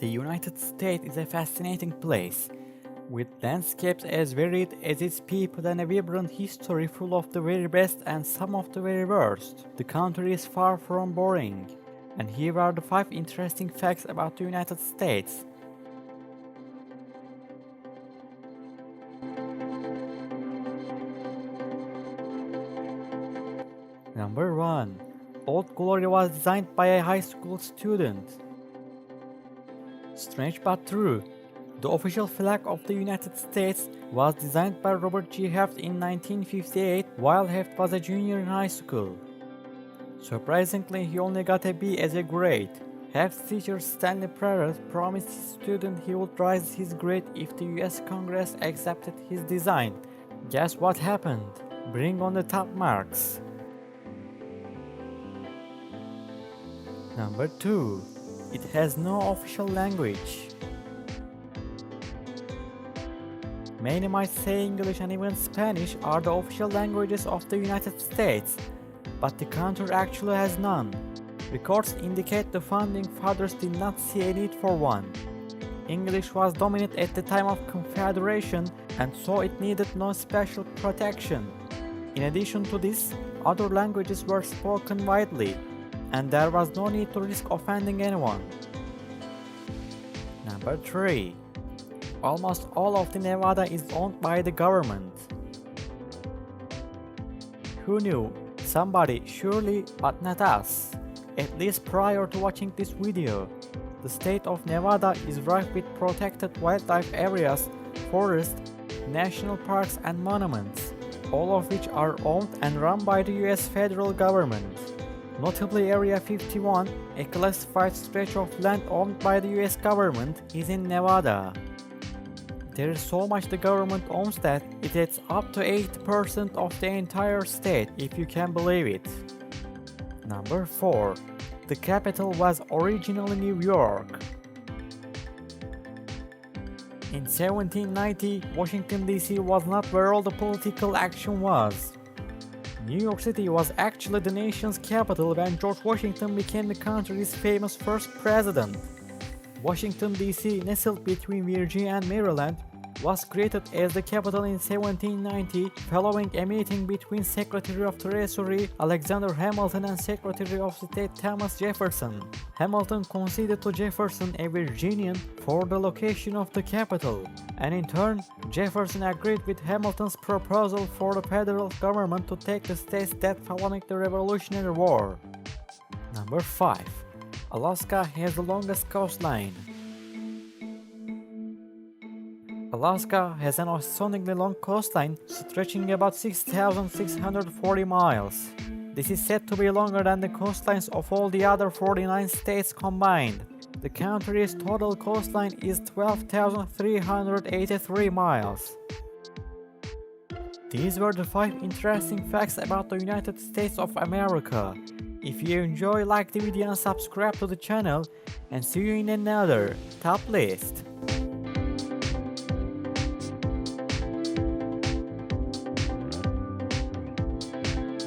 The United States is a fascinating place, with landscapes as varied as its people and a vibrant history full of the very best and some of the very worst. The country is far from boring. And here are the 5 interesting facts about the United States. Number 1. Old Glory was designed by a high school student. Strange but true. The official flag of the United States was designed by Robert G. Heft in 1958 while Heft was a junior in high school. Surprisingly, he only got a B as a grade. Heft's teacher Stanley Pryor promised his student he would raise his grade if the US Congress accepted his design. Guess what happened? Bring on the top marks. Number 2. It has no official language. Many might say English and even Spanish are the official languages of the United States, but the country actually has none. Records indicate the founding fathers did not see a need for one. English was dominant at the time of Confederation, and so it needed no special protection. In addition to this, other languages were spoken widely, and there was no need to risk offending anyone. Number 3. Almost all of the Nevada is owned by the government. Who knew? Somebody, surely, but not us. At least prior to watching this video. The state of Nevada is rife with protected wildlife areas, forests, national parks and monuments, all of which are owned and run by the US federal government. Notably, Area 51, a classified stretch of land owned by the US government, is in Nevada. There is so much the government owns that it adds up to 80% of the entire state, if you can believe it. Number 4. The capital was originally New York. In 1790, Washington DC was not where all the political action was. New York City was actually the nation's capital when George Washington became the country's famous first president. Washington DC, nestled between Virginia and Maryland, was created as the capital in 1790 following a meeting between Secretary of Treasury Alexander Hamilton and Secretary of State Thomas Jefferson. Hamilton conceded to Jefferson, a Virginian, for the location of the capital, and in turn, Jefferson agreed with Hamilton's proposal for the federal government to take the state's debt following the Revolutionary War. Number 5. Alaska has the longest coastline. Alaska has an astonishingly long coastline stretching about 6,640 miles. This is said to be longer than the coastlines of all the other 49 states combined. The country's total coastline is 12,383 miles. These were the 5 interesting facts about the United States of America. If you enjoy, like the video and subscribe to the channel, and see you in another top list.